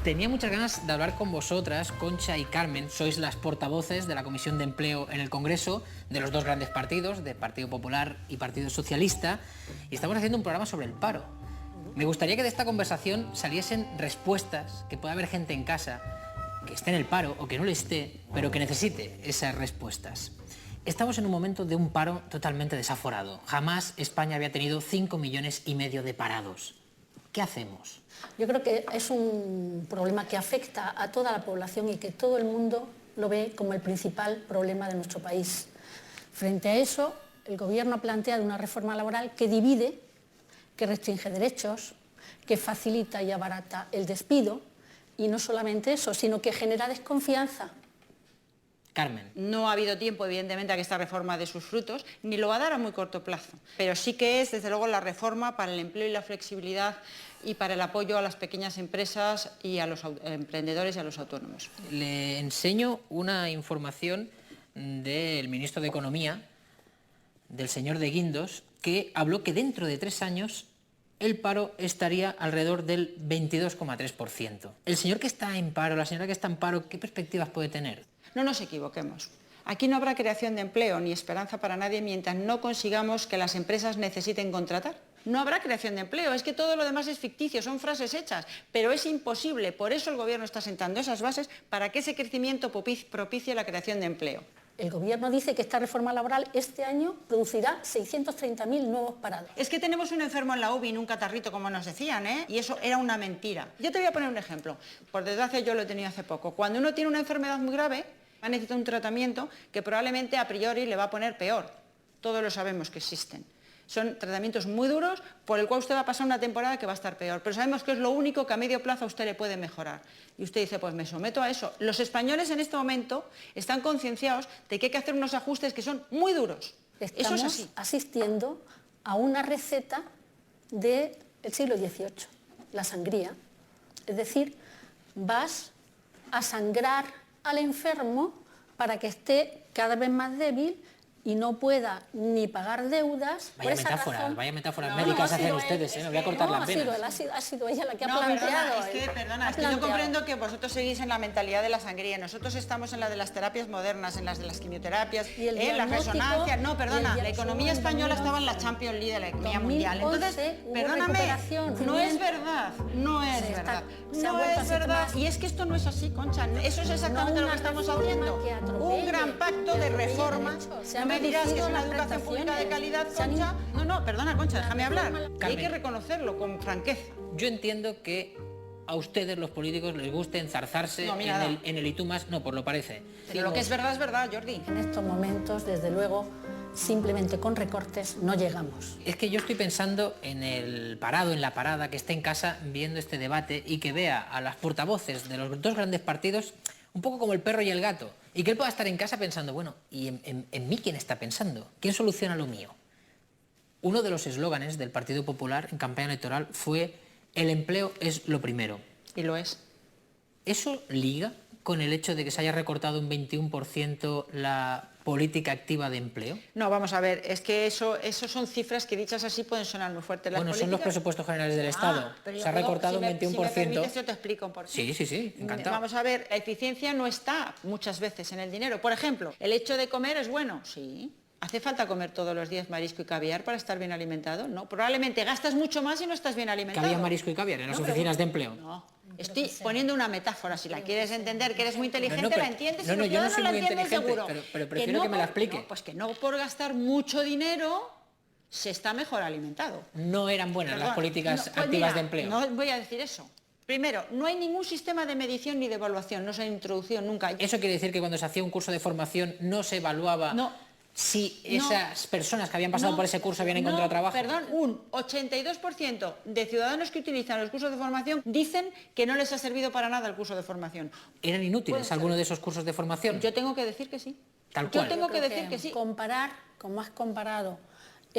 Tenía muchas ganas de hablar con vosotras, Concha y Carmen. Sois las portavoces de la Comisión de Empleo en el Congreso, de los dos grandes partidos, de Partido Popular y Partido Socialista, y estamos haciendo un programa sobre el paro. Me gustaría que de esta conversación saliesen respuestas, que pueda haber gente en casa que esté en el paro o que no lo esté, pero que necesite esas respuestas. Estamos en un momento de un paro totalmente desaforado. Jamás España había tenido 5,5 millones de parados. ¿Qué hacemos? Yo creo que es un problema que afecta a toda la población y que todo el mundo lo ve como el principal problema de nuestro país. Frente a eso, el Gobierno ha planteado una reforma laboral que divide, que restringe derechos, que facilita y abarata el despido, y no solamente eso, sino que genera desconfianza. Carmen. No ha habido tiempo, evidentemente, a que esta reforma dé sus frutos, ni lo va a dar a muy corto plazo. Pero sí que es, desde luego, la reforma para el empleo y la flexibilidad y para el apoyo a las pequeñas empresas y a los emprendedores y a los autónomos. Le enseño una información del ministro de Economía, del señor de Guindos, que habló que dentro de 3 años el paro estaría alrededor del 22,3%. El señor que está en paro, la señora que está en paro, ¿qué perspectivas puede tener? No nos equivoquemos. Aquí no habrá creación de empleo ni esperanza para nadie mientras no consigamos que las empresas necesiten contratar. No habrá creación de empleo, es que todo lo demás es ficticio, son frases hechas, pero es imposible. Por eso el Gobierno está sentando esas bases para que ese crecimiento propicie la creación de empleo. El Gobierno dice que esta reforma laboral este año producirá 630.000 nuevos parados. Es que tenemos un enfermo en la UBI y un catarrito, como nos decían, ¿eh? Y eso era una mentira. Yo te voy a poner un ejemplo. Por desgracia yo lo he tenido hace poco. Cuando uno tiene una enfermedad muy grave, va a necesitar un tratamiento que probablemente a priori le va a poner peor. Todos lo sabemos que existen. Son tratamientos muy duros por el cual usted va a pasar una temporada que va a estar peor. Pero sabemos que es lo único que a medio plazo a usted le puede mejorar. Y usted dice, pues me someto a eso. Los españoles en este momento están concienciados de que hay que hacer unos ajustes que son muy duros. Estamos Eso es así. asistiendo a una receta del siglo XVIII, la sangría. Es decir, vas a sangrar al enfermo para que esté cada vez más débil y no pueda ni pagar deudas. Vaya metáforas médicas hacen ustedes, me voy a cortar las venas. Ha sido ella la que ha planteado. Perdona, es que yo comprendo que vosotros seguís en la mentalidad de la sangría, nosotros estamos en la de las terapias modernas, en las de las quimioterapias, en la resonancia. No, perdona, la economía española estaba en la Champions League de la economía mundial. Entonces, perdóname, no es verdad, no es verdad. No es verdad. Y es que esto no es así, Concha. Eso es exactamente lo que estamos haciendo. Un gran pacto de reformas. No me dirás que es una educación pública de calidad, Concha. No, perdona, Concha, déjame hablar. Y hay que reconocerlo con franqueza. Yo entiendo que a ustedes, los políticos, les guste enzarzarse en el y tú más. No, pues lo parece. Pero lo que es verdad, Jordi. En estos momentos, desde luego, simplemente con recortes no llegamos. Es que yo estoy pensando en el parado, en la parada, que esté en casa viendo este debate y que vea a las portavoces de los dos grandes partidos un poco como el perro y el gato, y que él pueda estar en casa pensando, bueno, ¿y en mí quién está pensando? ¿Quién soluciona lo mío? Uno de los eslóganes del Partido Popular en campaña electoral fue el empleo es lo primero. Y lo es. ¿Eso liga con el hecho de que se haya recortado un 21% la política activa de empleo? No, vamos a ver, es que eso son cifras que dichas así pueden sonar muy fuertes. Bueno, son los presupuestos generales del Estado. Se ha recortado un 21%. Si me permites, yo te explico por qué. Sí, encantado. Vamos a ver, la eficiencia no está muchas veces en el dinero. Por ejemplo, ¿el hecho de comer es bueno? Sí. ¿Hace falta comer todos los días marisco y caviar para estar bien alimentado? No, probablemente gastas mucho más y no estás bien alimentado. ¿Que había marisco y caviar en las oficinas de empleo? No, estoy poniendo una metáfora. Si la quieres entender, que eres muy inteligente, la entiendes. No, yo no soy muy inteligente, pero prefiero que me la explique. Pues que no por gastar mucho dinero se está mejor alimentado. No eran buenas las políticas activas de empleo. No voy a decir eso. Primero, no hay ningún sistema de medición ni de evaluación, no se ha introducido nunca. ¿Eso quiere decir que cuando se hacía un curso de formación no se evaluaba si esas personas que habían pasado por ese curso habían encontrado trabajo? Perdón, un 82% de ciudadanos que utilizan los cursos de formación dicen que no les ha servido para nada el curso de formación. ¿Eran inútiles algunos de esos cursos de formación? Yo tengo que decir que sí. Tal cual. Yo tengo que decir que sí. Comparar, como has comparado,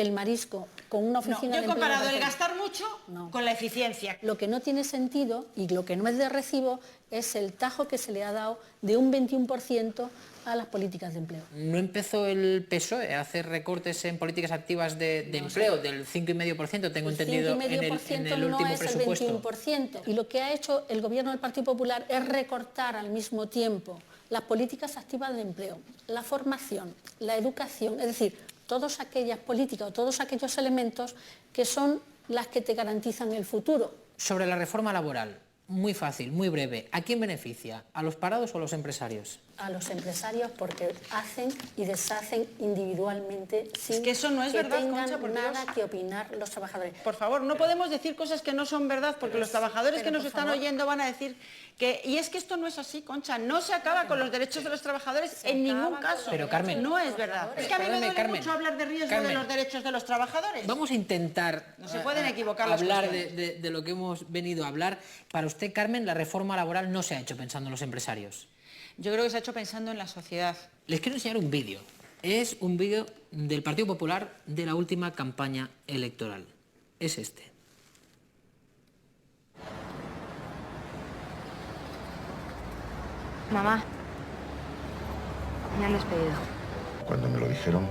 el marisco con una oficina yo he de empleo... comparado el gastar mucho con la eficiencia. Lo que no tiene sentido y lo que no es de recibo es el tajo que se le ha dado de un 21% a las políticas de empleo. ¿No empezó el PSOE a hacer recortes en políticas activas de empleo del 5,5%, tengo entendido, en el último presupuesto? El 21%. Y lo que ha hecho el gobierno del Partido Popular es recortar al mismo tiempo las políticas activas de empleo, la formación, la educación, es decir, todas aquellas políticas o todos aquellos elementos que son las que te garantizan el futuro. Sobre la reforma laboral, muy fácil, muy breve, ¿a quién beneficia? ¿A los parados o a los empresarios? A los empresarios porque hacen y deshacen individualmente sin que eso no es verdad, tengan Concha, por nada Dios. que opinar los trabajadores. Por favor, no podemos decir cosas que no son verdad porque los trabajadores que nos están oyendo van a decir que... Y es que esto no es así, Concha, no se acaba con los derechos de los trabajadores en ningún caso. Pero, Carmen, no es verdad. Es que a mí me duele mucho hablar de riesgo de los derechos de los trabajadores. Vamos a intentar no se pueden equivocar hablar de lo que hemos venido a hablar. Para usted, Carmen, la reforma laboral no se ha hecho pensando en los empresarios. Yo creo que se ha hecho pensando en la sociedad. Les quiero enseñar un vídeo. Es un vídeo del Partido Popular de la última campaña electoral. Es este. Mamá, me han despedido. Cuando me lo dijeron,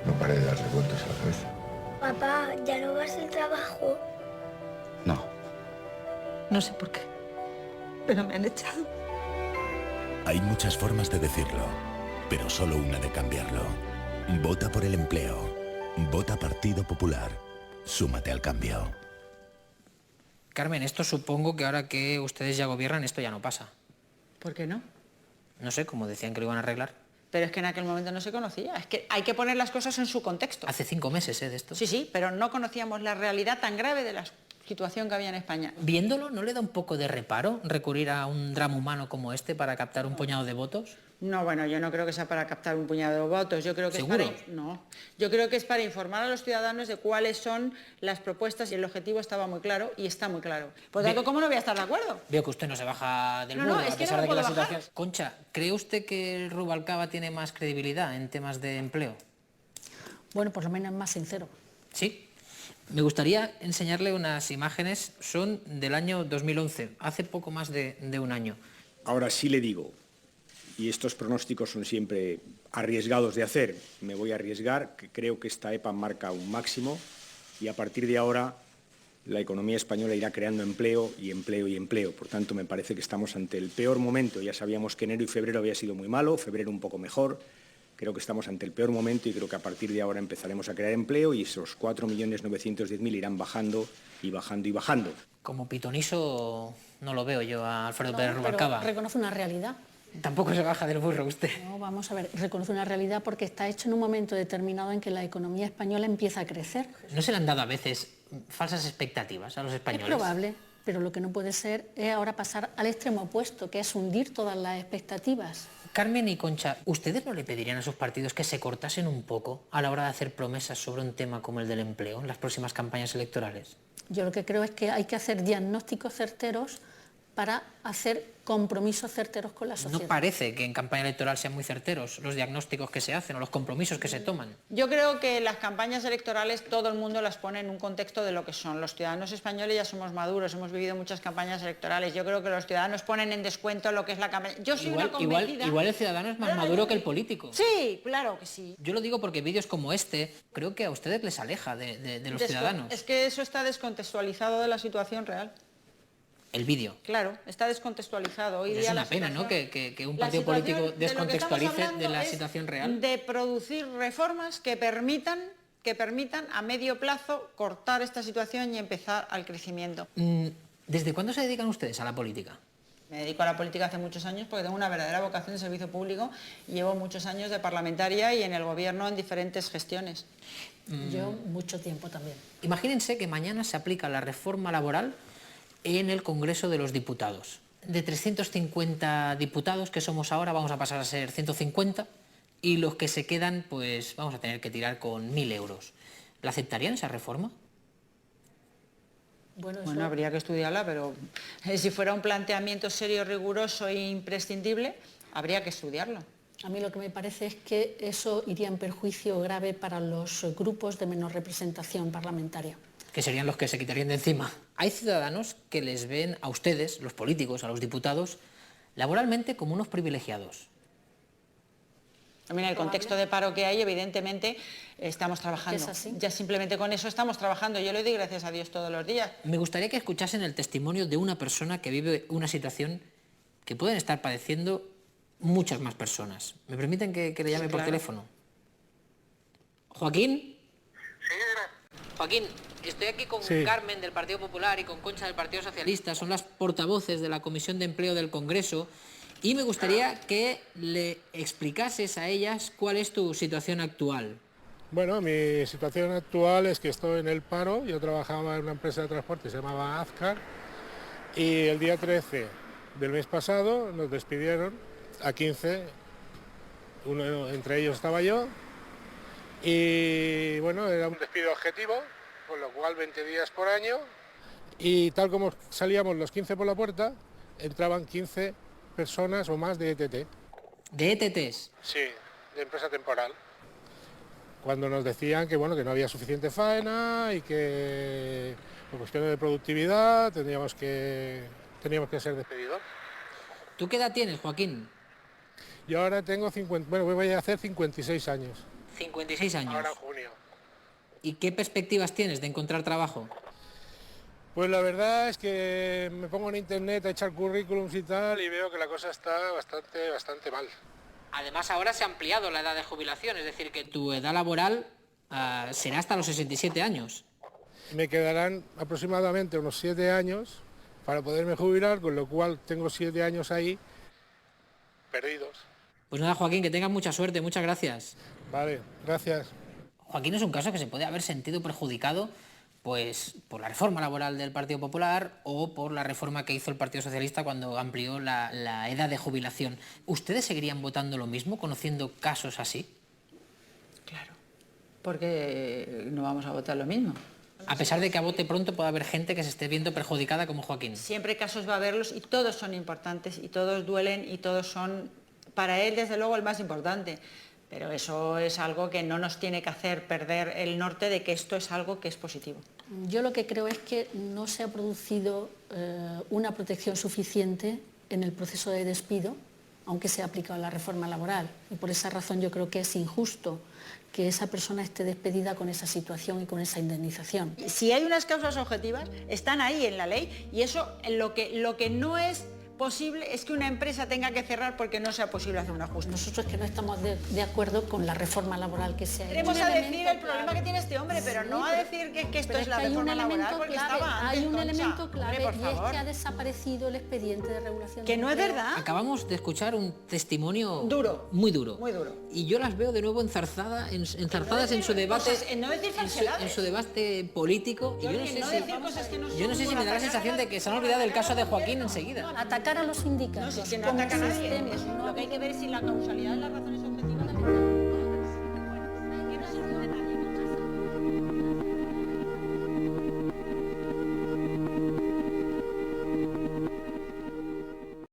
no paré de darle vueltas a la cabeza. Papá, ¿ya no vas al trabajo? No. No sé por qué, pero me han echado. Hay muchas formas de decirlo, pero solo una de cambiarlo. Vota por el empleo. Vota Partido Popular. Súmate al cambio. Carmen, esto supongo que ahora que ustedes ya gobiernan, esto ya no pasa. ¿Por qué no? No sé, como decían que lo iban a arreglar. Pero es que en aquel momento no se conocía. Es que hay que poner las cosas en su contexto. Hace 5 meses, de esto. Sí, pero no conocíamos la realidad tan grave de la situación que había en España. Viéndolo, ¿no le da un poco de reparo recurrir a un drama humano como este para captar un puñado de votos? No, bueno, yo no creo que sea para captar un puñado de votos. Yo creo que ¿Seguro? Yo creo que es para informar a los ciudadanos de cuáles son las propuestas y el objetivo estaba muy claro y está muy claro. Por tanto, ¿cómo no voy a estar de acuerdo? Veo que usted no se baja del burro, a pesar de que la situación... Concha, ¿cree usted que Rubalcaba tiene más credibilidad en temas de empleo? Bueno, por lo menos es más sincero. Sí. Me gustaría enseñarle unas imágenes, son del año 2011, hace poco más de un año. Ahora sí le digo, y estos pronósticos son siempre arriesgados de hacer, me voy a arriesgar, que creo que esta EPA marca un máximo y a partir de ahora la economía española irá creando empleo y empleo y empleo. Por tanto, me parece que estamos ante el peor momento. Ya sabíamos que enero y febrero había sido muy malo, febrero un poco mejor. Creo que estamos ante el peor momento y creo que a partir de ahora empezaremos a crear empleo y esos 4.910.000 irán bajando y bajando y bajando. Como pitoniso no lo veo yo a Alfredo Pérez Rubalcaba. Pero reconoce una realidad. Tampoco se baja del burro usted. No, vamos a ver, reconoce una realidad porque está hecho en un momento determinado en que la economía española empieza a crecer. ¿No se le han dado a veces falsas expectativas a los españoles? Es probable, pero lo que no puede ser es ahora pasar al extremo opuesto, que es hundir todas las expectativas. Carmen y Concha, ¿ustedes no le pedirían a sus partidos que se cortasen un poco a la hora de hacer promesas sobre un tema como el del empleo en las próximas campañas electorales? Yo lo que creo es que hay que hacer diagnósticos certeros para hacer compromisos certeros con la sociedad. No parece que en campaña electoral sean muy certeros los diagnósticos que se hacen o los compromisos que se toman. Yo creo que las campañas electorales todo el mundo las pone en un contexto de lo que son. Los ciudadanos españoles ya somos maduros, hemos vivido muchas campañas electorales. Yo creo que los ciudadanos ponen en descuento lo que es la campaña. Yo soy una convencida... Igual el ciudadano es más maduro que el político. Sí, claro que sí. Yo lo digo porque vídeos como este creo que a ustedes les aleja de los ciudadanos. Es que eso está descontextualizado de la situación real. El vídeo. Claro, está descontextualizado. Hoy día es una pena, ¿no?, que un partido político descontextualice de la situación real. De producir reformas que permitan a medio plazo cortar esta situación y empezar al crecimiento. ¿Desde cuándo se dedican ustedes a la política? Me dedico a la política hace muchos años porque tengo una verdadera vocación de servicio público y llevo muchos años de parlamentaria y en el gobierno en diferentes gestiones. Yo mucho tiempo también. Imagínense que mañana se aplica la reforma laboral en el Congreso de los Diputados. De 350 diputados que somos ahora vamos a pasar a ser 150 y los que se quedan pues vamos a tener que tirar con 1.000 euros. ¿La aceptarían esa reforma? Bueno, habría que estudiarla, pero si fuera un planteamiento serio, riguroso e imprescindible, habría que estudiarlo. A mí lo que me parece es que eso iría en perjuicio grave para los grupos de menor representación parlamentaria. Que serían los que se quitarían de encima. Hay ciudadanos que les ven a ustedes, los políticos, a los diputados, laboralmente como unos privilegiados. También en el contexto de paro que hay, evidentemente, estamos trabajando. ¿Es así? Ya simplemente con eso estamos trabajando. Yo le doy gracias a Dios todos los días. Me gustaría que escuchasen el testimonio de una persona que vive una situación que pueden estar padeciendo muchas más personas. ¿Me permiten que le llame por teléfono? ¿Joaquín? Sí, Joaquín, estoy aquí con Carmen del Partido Popular y con Concha del Partido Socialista. Son las portavoces de la Comisión de Empleo del Congreso. Y me gustaría que le explicases a ellas cuál es tu situación actual. Bueno, mi situación actual es que estoy en el paro. Yo trabajaba en una empresa de transporte, se llamaba Azcar, y el día 13 del mes pasado nos despidieron a 15, entre ellos estaba yo, y bueno, era un despido objetivo, con lo cual 20 días por año, y tal como salíamos los 15 por la puerta, entraban 15 personas o más de ETT. ¿De ETTs? Sí, de empresa temporal. Cuando nos decían que bueno, que no había suficiente faena y que por cuestiones de productividad teníamos que ser despedidos. ¿Tú qué edad tienes, Joaquín? Yo ahora tengo voy a hacer 56 años. 56 años. Ahora en junio. ¿Y qué perspectivas tienes de encontrar trabajo? Pues la verdad es que me pongo en internet a echar currículums y tal y veo que la cosa está bastante mal. Además, ahora se ha ampliado la edad de jubilación, es decir, que tu edad laboral será hasta los 67 años. Me quedarán aproximadamente unos 7 años para poderme jubilar, con lo cual tengo 7 años ahí perdidos. Pues nada, Joaquín, que tengas mucha suerte, muchas gracias. Vale, gracias. Joaquín es un caso que se puede haber sentido perjudicado pues por la reforma laboral del Partido Popular o por la reforma que hizo el Partido Socialista cuando amplió la edad de jubilación. ¿Ustedes seguirían votando lo mismo, conociendo casos así? Claro, porque no vamos a votar lo mismo. A pesar de que a bote pronto pueda haber gente que se esté viendo perjudicada como Joaquín. Siempre casos va a haberlos y todos son importantes y todos duelen y todos son, para él desde luego, el más importante. Pero eso es algo que no nos tiene que hacer perder el norte de que esto es algo que es positivo. Yo lo que creo es que no se ha producido una protección suficiente en el proceso de despido, aunque se ha aplicado la reforma laboral. Y por esa razón yo creo que es injusto que esa persona esté despedida con esa situación y con esa indemnización. Si hay unas causas objetivas, están ahí en la ley y eso lo que no es posible es que una empresa tenga que cerrar porque no sea posible hacer un ajuste. Nosotros que no estamos de acuerdo con la reforma laboral que se ha hecho. Queremos a decir el problema que tiene este hombre, pero no a decir que esto es la reforma laboral porque estaba antes. Hay un elemento clave por y favor. es que ha desaparecido el expediente de regulación. Que no es verdad. Acabamos de escuchar un testimonio duro, muy duro. Muy duro. Y yo las veo de nuevo enzarzadas en su debate, en su debate político. Y yo no sé si me da la sensación de que se han olvidado del caso de Joaquín enseguida. Atacar a los sindicatos. No, si es que no ataca a nadie. Lo que hay que ver es si la causalidad de las razones objetivas.